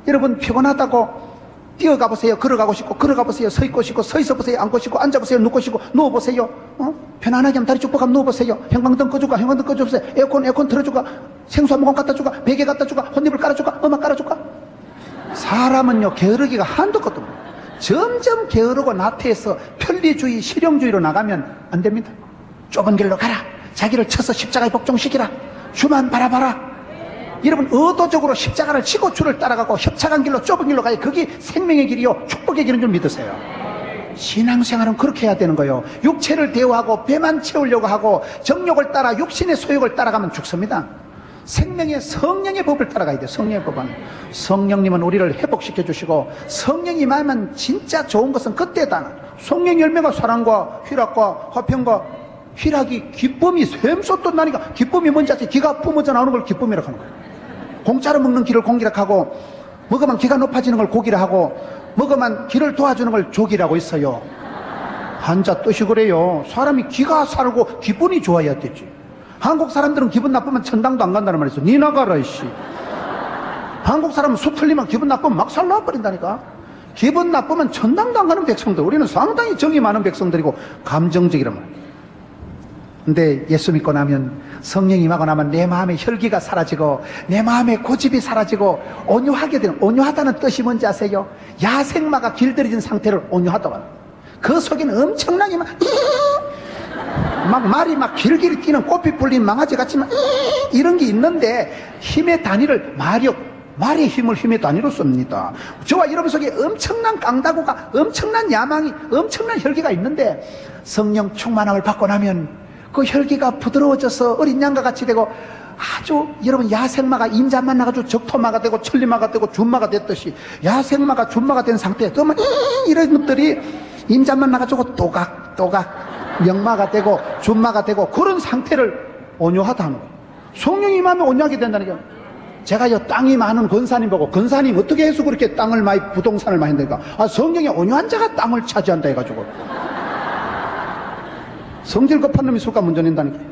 여러분 피곤하다고 뛰어가 보세요. 걸어가고 싶고 걸어가 보세요. 서 있고 싶고 서 있어 보세요. 앉고 싶고 앉아 보세요. 눕고 싶고 누워 보세요. 편안하게 하면 다리 쭉 뻗어 누워 보세요. 형광등 꺼줄까? 형광등 꺼주세요. 에어컨 틀어줄까? 생수 한 모금 갖다 줄까? 베개 갖다 줄까? 혼입을 깔아줄까? 음악 깔아줄까? 사람은요 게으르기가 한도 끝도 없어요. 점점 게으르고 나태해서 편리주의 실용주의로 나가면 안 됩니다. 좁은 길로 가라. 자기를 쳐서 십자가에 복종시키라. 주만 바라봐라. 여러분 의도적으로 십자가를 치고 주를 따라가고 협착한 길로 좁은 길로 가야 그게 생명의 길이요 축복의 길인 줄 믿으세요. 신앙생활은 그렇게 해야 되는 거예요. 육체를 대우하고 배만 채우려고 하고 정욕을 따라 육신의 소욕을 따라가면 죽습니다. 생명의 성령의 법을 따라가야 돼요. 성령의 법은. 성령님은 우리를 회복시켜 주시고 성령이 임하면 진짜 좋은 것은 그때다. 성령 열매가 사랑과 희락과 화평과 희락이 기쁨이 샘솟던 나니까. 기쁨이 뭔지 아세요? 기가 뿜어져 나오는 걸 기쁨이라고 하는 거예요. 공짜로 먹는 기를 공기라고 하고 먹으면 기가 높아지는 걸 고기라 하고 먹으면 기를 도와주는 걸 족이라고 있어요. 한자 뜻이 그래요. 사람이 기가 살고 기분이 좋아야 되지. 한국 사람들은 기분 나쁘면 천당도 안 간다는 말이 있어. 니 나가라 이씨. 한국 사람은 수 틀리면 기분 나쁘면 막 살라버린다니까. 기분 나쁘면 천당도 안 가는 백성들. 우리는 상당히 정이 많은 백성들이고 감정적이란 말이에요. 근데 예수 믿고 나면 성령이 임하고 나면 내 마음의 혈기가 사라지고 내 마음의 고집이 사라지고 온유하게 되는, 온유하다는 뜻이 뭔지 아세요? 야생마가 길들여진 상태를 온유하다고 합니다. 그 속에는 엄청나게 막 말이 막 길길이 뛰는 꽃빛 불린 망아지 같이 막 이런 게 있는데 힘의 단위를 마력, 말의 힘을 힘의 단위로 씁니다. 저와 여러분 속에 엄청난 깡다구가, 엄청난 야망이, 엄청난 혈기가 있는데 성령 충만함을 받고 나면 그 혈기가 부드러워져서 어린 양과 같이 되고 아주 여러분 야생마가 임자만 나가지고 적토마가 되고 천리마가 되고 준마가 됐듯이 야생마가 준마가 된 상태에 그러면 이런 것들이 임자만 나가지고 또각또각 명마가 되고 준마가 되고 그런 상태를 온유하다 하는 거예요. 성령이 임하면 온유하게 된다는 게 제가요 땅이 많은 권사님 보고 권사님 어떻게 해서 그렇게 땅을 많이 부동산을 많이 한다니까 성령이 온유한 자가 땅을 차지한다 해가지고 성질 급한 놈이 술값 먼저 낸다는 거예요.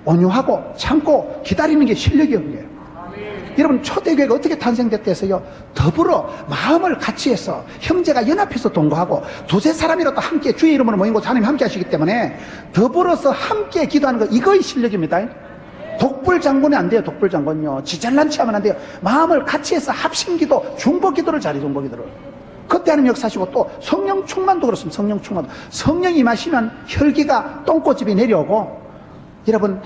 온유하고 참고 기다리는 게 실력이에요. 여러분 초대교회가 어떻게 탄생됐다 해서요 더불어 마음을 같이 해서 형제가 연합해서 동거하고 두세 사람이라도 함께 주의 이름으로 모인 곳 하나님 함께 하시기 때문에 더불어서 함께 기도하는 거 이거의 실력입니다. 독불장군이 안 돼요. 독불장군요 지잘난 체하면 안 돼요. 마음을 같이 해서 합심기도 중보기도를 잘해. 중보기도를 그때 하는 역사시고 또 성령 충만도 그렇습니다. 성령 충만도 성령이 마시면 혈기가 똥꼬집이 내려오고 여러분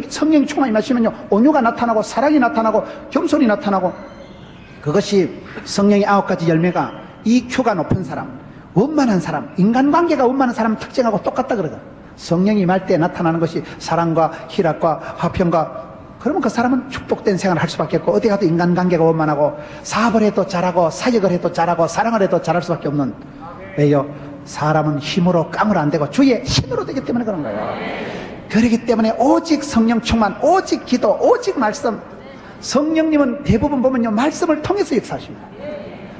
성령이 충만히 마시면요 온유가 나타나고 사랑이 나타나고 겸손이 나타나고 그것이 성령의 9가지 열매가 EQ가 높은 사람, 원만한 사람, 인간관계가 원만한 사람 특징하고 똑같다 그러거든. 성령이 임할 때 나타나는 것이 사랑과 희락과 화평과 그러면 그 사람은 축복된 생활을 할 수밖에 없고 어디 가도 인간관계가 원만하고 사업을 해도 잘하고 사역을 해도 잘하고 사랑을 해도 잘할 수밖에 없는 왜요? 사람은 힘으로 깡으로 안 되고 주의 힘으로 되기 때문에 그런 거예요. 그렇기 때문에 오직 성령 충만, 오직 기도, 오직 말씀. 성령님은 대부분 보면요 말씀을 통해서 역사하십니다.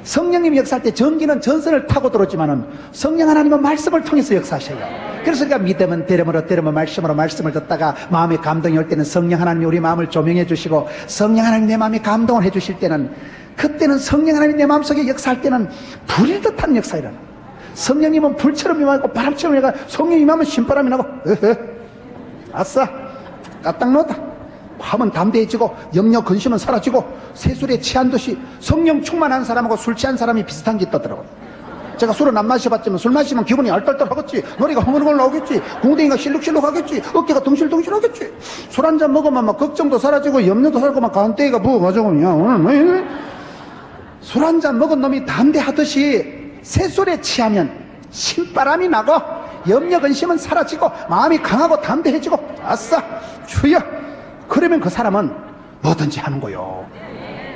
성령님이 역사할 때 전기는 전선을 타고 들어오지만은 성령 하나님은 말씀을 통해서 역사하셔요. 그래서 우리가 믿으면 들음으로 들으면 말씀으로 말씀을 듣다가 마음에 감동이 올 때는 성령 하나님이 우리 마음을 조명해 주시고 성령 하나님 내 마음에 감동을 해 주실 때는 그때는 성령 하나님이 내 마음속에 역사할 때는 불일 듯한 역사이라는 성령님은 불처럼 임하고 바람처럼 임하고 성령이 임하면 신바람이 나고 아싸 까딱 넣었다 하면 담대해지고 염려 근심은 사라지고 세술에 취한 듯이 성령 충만한 사람하고 술 취한 사람이 비슷한 게 있더라고요. 제가 술은 안 마셔봤지만 술 마시면 기분이 얼떨떨 하겠지, 머리가 허물허물 나오겠지, 궁뎅이가 실룩실룩 하겠지, 어깨가 덩실덩실 하겠지. 술 한 잔 먹으면 막 걱정도 사라지고 염려도 사라지고 막 가운데가 부어가지고 야 오늘 뭐 술 한 잔 먹은 놈이 담대하듯이 세술에 취하면 신바람이 나고 염려 근심은 사라지고 마음이 강하고 담대해지고 아싸 주여 그러면 그 사람은 뭐든지 하는 거요.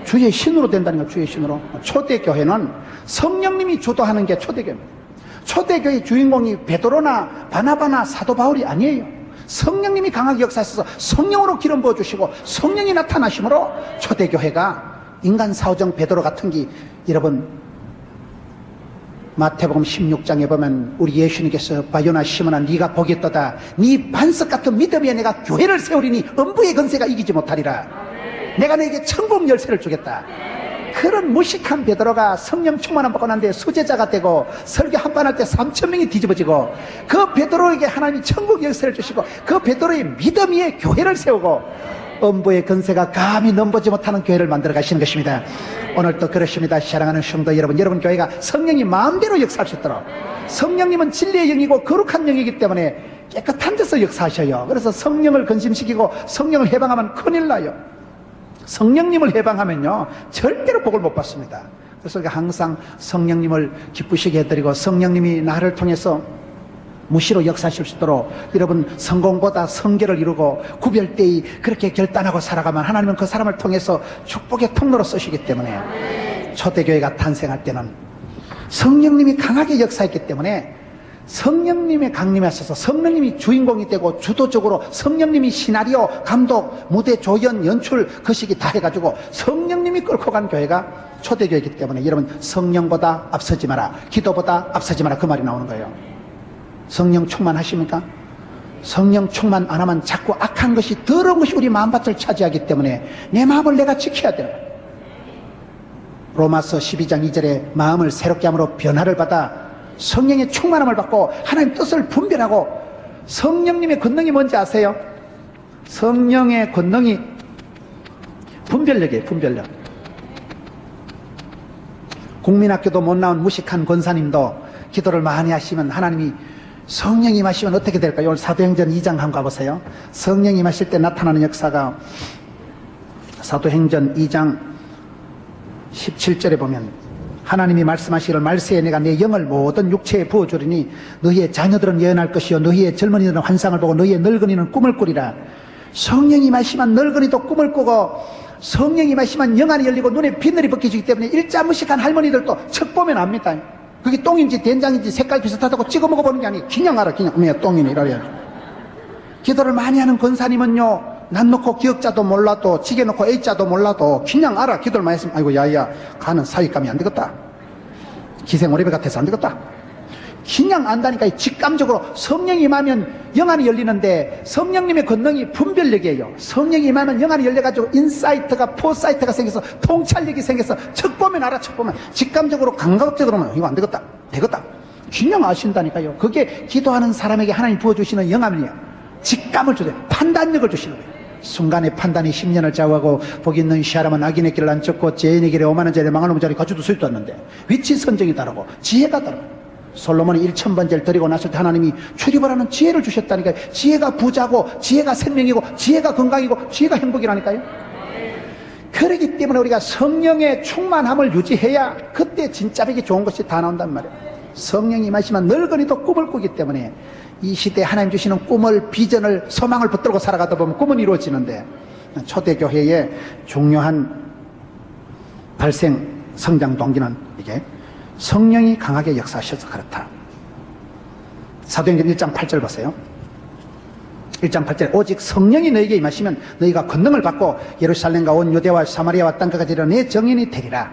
주의 신으로 된다는 거예요. 주의 신으로. 초대교회는 성령님이 주도하는 게 초대교회입니다. 초대교회의 주인공이 베드로나 바나바나 사도 바울이 아니에요. 성령님이 강하게 역사하셔서 성령으로 기름 부어주시고 성령이 나타나심으로 초대교회가 인간 사오정 베드로 같은 게 여러분 마태복음 16장에 보면 우리 예수님께서 바요나 시몬아 네가 복이 있도다. 네 반석 같은 믿음에 내가 교회를 세우리니 음부의 건세가 이기지 못하리라. 내가 너에게 천국 열쇠를 주겠다. 그런 무식한 베드로가 성령 충만함 받고 난 뒤에 수제자가 되고 설교 한 번 할 때 3,000명이 뒤집어지고 그 베드로에게 하나님이 천국 열쇠를 주시고 그 베드로의 믿음 위에 교회를 세우고 음부의 건세가 감히 넘보지 못하는 교회를 만들어 가시는 것입니다. 오늘도 그렇습니다. 사랑하는 성도 여러분, 여러분 교회가 성령이 마음대로 역사할 수 있도록 성령님은 진리의 영이고 거룩한 영이기 때문에 깨끗한 데서 역사하셔요. 그래서 성령을 근심시키고 성령을 해방하면 큰일 나요. 성령님을 해방하면요 절대로 복을 못 받습니다. 그래서 우리가 항상 성령님을 기쁘시게 해드리고 성령님이 나를 통해서 무시로 역사하실 수 있도록 여러분 성공보다 성결을 이루고 구별되이 그렇게 결단하고 살아가면 하나님은 그 사람을 통해서 축복의 통로로 쓰시기 때문에 초대교회가 탄생할 때는 성령님이 강하게 역사했기 때문에 성령님의 강림하셔서 성령님이 주인공이 되고 주도적으로 성령님이 시나리오, 감독, 무대, 조연, 연출 그 시기 다 해가지고 성령님이 끌고 간 교회가 초대교회이기 때문에 여러분 성령보다 앞서지 마라, 기도보다 앞서지 마라 그 말이 나오는 거예요. 성령 충만하십니까? 성령 충만 안 하면 자꾸 악한 것이 더러운 것이 우리 마음밭을 차지하기 때문에 내 마음을 내가 지켜야 돼요. 로마서 12장 2절에 마음을 새롭게 함으로 변화를 받아 성령의 충만함을 받고 하나님 뜻을 분별하고 성령님의 권능이 뭔지 아세요? 성령의 권능이 분별력이에요. 분별력. 국민학교도 못 나온 무식한 권사님도 기도를 많이 하시면 하나님이 성령이 임하시면 어떻게 될까요? 오늘 사도행전 2장 한번 가보세요. 성령이 임하실 때 나타나는 역사가 사도행전 2장 17절에 보면 하나님이 말씀하시기를 말세에 내가 내 영을 모든 육체에 부어주리니 너희의 자녀들은 예언할 것이요 너희의 젊은이들은 환상을 보고 너희의 늙은이는 꿈을 꾸리라. 성령이 임하시면 늙은이도 꿈을 꾸고 성령이 임하시면 영안이 열리고 눈에 비늘이 벗겨지기 때문에 일자무식한 할머니들도 척 보면 압니다. 그게 똥인지 된장인지 색깔 비슷하다고 찍어 먹어보는 게 아니에요. 그냥 알아. 그냥 왜 똥이니 이래요. 기도를 많이 하는 권사님은요, 난 놓고 기억자도 몰라도 지게 놓고 A자도 몰라도 그냥 알아. 기도를 많이 했으면 아이고 야야 가는 사윗감이 안 되겠다. 기생오래배 같아서 안 되겠다. 그냥 안다니까. 직감적으로 성령이 임하면 영안이 열리는데 성령님의 권능이 분별력이에요. 성령이 임하면 영안이 열려가지고 인사이트가 포사이트가 생겨서 통찰력이 생겨서 척 보면 알아. 척 보면 직감적으로 감각적으로는 이거 안 되겠다 되겠다 그냥 아신다니까요. 그게 기도하는 사람에게 하나님 부어주시는 영감이에요. 직감을 주세요. 판단력을 주시는 거예요. 순간의 판단이 10년을 좌우하고 복 있는 시아람은 악인의 길을 안 쫓고 죄인의 길에 5만원짜리 망할놈짜리 가져도 수입도 않는데 위치 선정이 다르고 지혜가 다르고 솔로몬이 1000번째를 드리고 났을 때 하나님이 출입을 하는 지혜를 주셨다니까요. 지혜가 부자고 지혜가 생명이고 지혜가 건강이고 지혜가 행복이라니까요. 그렇기 때문에 우리가 성령의 충만함을 유지해야 그때 진짜 벽이 좋은 것이 다 나온단 말이에요. 성령이 임하시면 늙은이도 꿈을 꾸기 때문에 이 시대에 하나님 주시는 꿈을 비전을 소망을 붙들고 살아가다 보면 꿈은 이루어지는데 초대교회의 중요한 발생 성장 동기는 이게 성령이 강하게 역사하셔서 그렇다. 사도행전 1장 8절 보세요. 1장 8절 오직 성령이 너에게 임하시면 너희가 권능을 받고 예루살렘과 온 유대와 사마리아와 땅끝까지 이르러 내 증인이 되리라.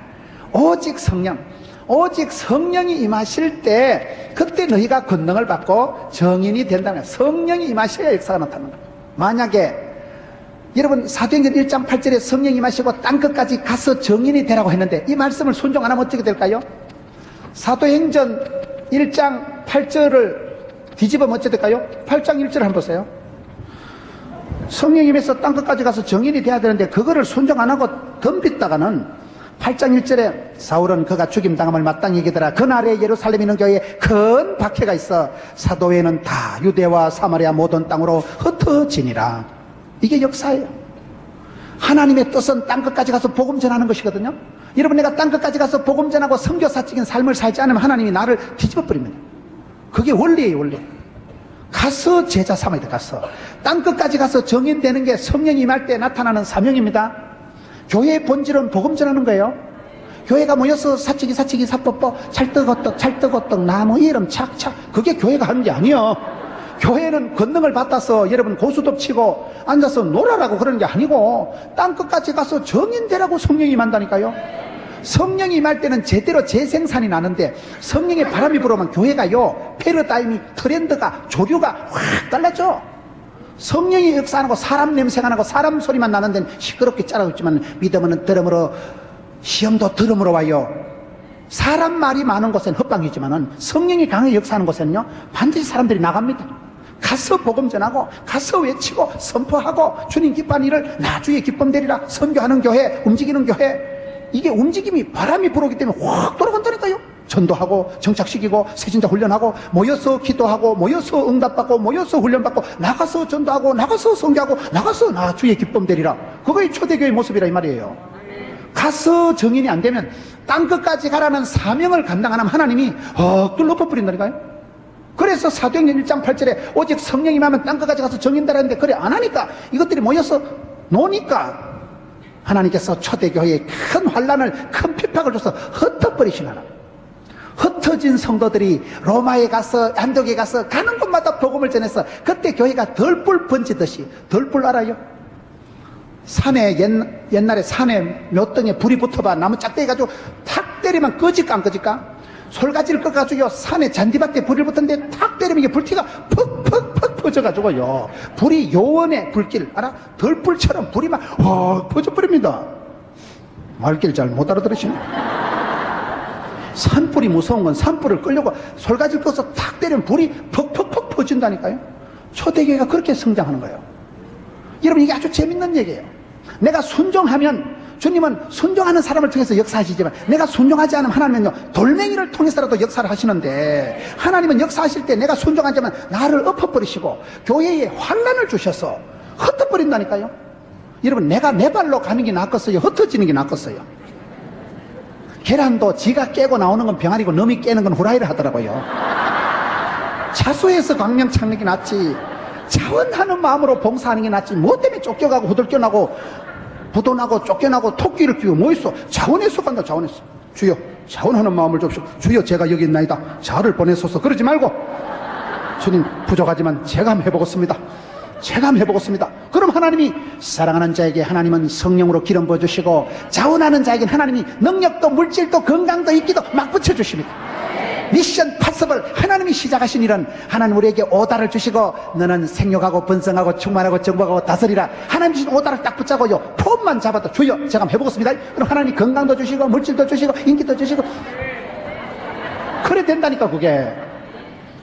오직 성령, 오직 성령이 임하실 때 그때 너희가 권능을 받고 증인이 된다면 성령이 임하셔야 역사가 나타나는 거예요. 만약에 여러분 사도행전 1장 8절에 성령이 임하시고 땅끝까지 가서 증인이 되라고 했는데 이 말씀을 순종 안 하면 어떻게 될까요? 사도행전 1장 8절을 뒤집으면 어찌 될까요? 8장 1절을 한번 보세요. 성령이 임해서 땅끝까지 가서 증인이 돼야 되는데 그거를 순종 안 하고 덤빗다가는 8장 1절에 사울은 그가 죽임당함을 마땅히 여기더라. 그날에 예루살렘에 있는 교회에 큰 박해가 있어 사도회는 다 유대와 사마리아 모든 땅으로 흩어지니라. 이게 역사예요. 하나님의 뜻은 땅끝까지 가서 복음 전하는 것이거든요. 여러분 내가 땅끝까지 가서 복음 전하고 선교사적인 삶을 살지 않으면 하나님이 나를 뒤집어 버립니다. 그게 원리예요. 원리. 가서 제자 삼아야 돼. 가서 땅끝까지 가서 정인되는 게 성령이 임할 때 나타나는 사명입니다. 교회의 본질은 복음 전하는 거예요. 교회가 모여서 사치기 사법보 찰떡어떡 나무 이름 착착 그게 교회가 하는 게 아니에요. 교회는 권능을 받아서 여러분 고수톱 치고 앉아서 놀아라고 그러는 게 아니고 땅끝까지 가서 정인되라고 성령이 임한다니까요. 성령이 임할 때는 제대로 재생산이 나는데 성령의 바람이 불어오면 교회가요 패러다임이 트렌드가 조류가 확 달라져. 성령이 역사하고 사람 냄새가 나고 사람 소리만 나는 데는 시끄럽게 짜라고 있지만 믿음은 들음으로 시험도 들음으로 와요. 사람 말이 많은 곳엔 헛방이지만은 성령이 강하게 역사하는 곳에는요 반드시 사람들이 나갑니다. 가서 복음 전하고 가서 외치고 선포하고 주님 기뻐하는 일을 나주의 기쁨 되리라. 선교하는 교회, 움직이는 교회, 이게 움직임이 바람이 불어오기 때문에 확 돌아간다니까요. 전도하고 정착시키고 세진자 훈련하고 모여서 기도하고 모여서 응답받고 모여서 훈련받고 나가서 전도하고 나가서 선교하고 나가서 나 주의 기쁨 되리라. 그거의 초대교회의 모습이라 이 말이에요. 가서 정인이 안 되면 땅끝까지 가라는 사명을 감당하는 하나님이 또 엎어버린다니까요. 그래서 사도행전 1장 8절에 오직 성령이 임하면 땅끝까지 가서 정인되라는데 그래 안 하니까 이것들이 모여서 노니까 하나님께서 초대교회에 큰 환란을 큰 핍박을 줘서 흩어버리신 하나님. 흩어진 성도들이 로마에 가서 안독에 가서 가는 곳마다 복음을 전해서 그때 교회가 덜불 번지듯이 덜불 알아요? 산에 옛날에 산에 몇 등에 불이 붙어봐 나무 짝대기 가지고 탁 때리면 꺼질까 안 꺼질까? 솔가지를 꺼가지고 산에 잔디밭에 불이 붙었는데 탁 때리면 이게 불티가 퍽퍽퍽 퍼져가지고요 불이 요원의 불길 알아? 덜불처럼 불이 막 퍼져버립니다. 말길 잘 못 알아들으시네. 산불이 무서운 건 산불을 끌려고 솔가지를 꺼서 탁 때리면 불이 퍽퍽퍽 퍼진다니까요. 초대교회가 그렇게 성장하는 거예요. 여러분 이게 아주 재밌는 얘기예요. 내가 순종하면 주님은 순종하는 사람을 통해서 역사하시지만 내가 순종하지 않으면 하나님은요 돌멩이를 통해서라도 역사를 하시는데 하나님은 역사하실 때 내가 순종하지만 나를 엎어버리시고 교회에 환란을 주셔서 흩어버린다니까요. 여러분 내가 내 발로 가는 게 낫겠어요? 흩어지는 게 낫겠어요? 계란도 지가 깨고 나오는 건 병아리고 남이 깨는 건 후라이를 하더라고요. 자수해서 광명 찾는 게 낫지, 자원하는 마음으로 봉사하는 게 낫지, 뭐 때문에 쫓겨가고 후들겨나고 부도나고 쫓겨나고 토끼를 끼고 뭐 있어. 자원해서 간다. 자원해서. 주여, 자원하는 마음을 줍시오. 주여, 제가 여기 있나이다. 저를 보내소서. 그러지 말고, 주님 부족하지만 제가 한번 해보겠습니다. 제가 한번 해보겠습니다. 그럼 하나님이 사랑하는 자에게 하나님은 성령으로 기름 부어주시고, 자원하는 자에게는 하나님이 능력도 물질도 건강도 있기도 막 붙여주십니다. 미션 파서블, 하나님이 시작하신 일은 하나님 우리에게 오다를 주시고, 너는 생육하고 번성하고 충만하고 정복하고 다스리라. 하나님 주신 오다를 딱 붙잡고요, 폼만 잡아도 주여 제가 한번 해보겠습니다. 그럼 하나님이 건강도 주시고 물질도 주시고 인기도 주시고, 그래 된다니까 그게.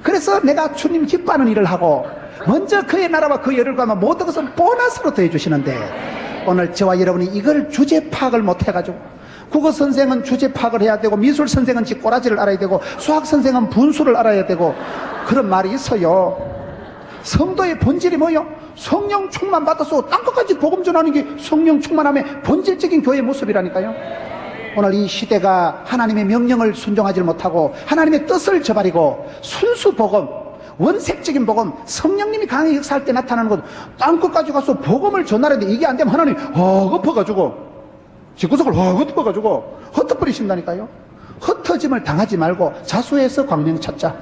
그래서 내가 주님 기뻐하는 일을 하고, 먼저 그의 나라와 그 열을 구하면 모든 것을 보너스로 더해주시는데, 오늘 저와 여러분이 이걸 주제 파악을 못해가지고, 국어 선생은 주제 파악을 해야 되고, 미술 선생은 지 꼬라지를 알아야 되고, 수학 선생은 분수를 알아야 되고, 그런 말이 있어요. 성도의 본질이 뭐요? 성령 충만 받아서 땅끝까지 복음 전하는 게 성령 충만함의 본질적인 교회의 모습이라니까요. 오늘 이 시대가 하나님의 명령을 순종하지 못하고 하나님의 뜻을 저버리고 순수 복음, 원색적인 복음, 성령님이 강하게 역사할 때 나타나는 것, 땅끝까지 가서 복음을 전하는데 이게 안 되면 하나님 엎어가지고, 집구석을 엎어가지고 흩어버리신다니까요. 흩어짐을 당하지 말고 자수해서 광명 찾자.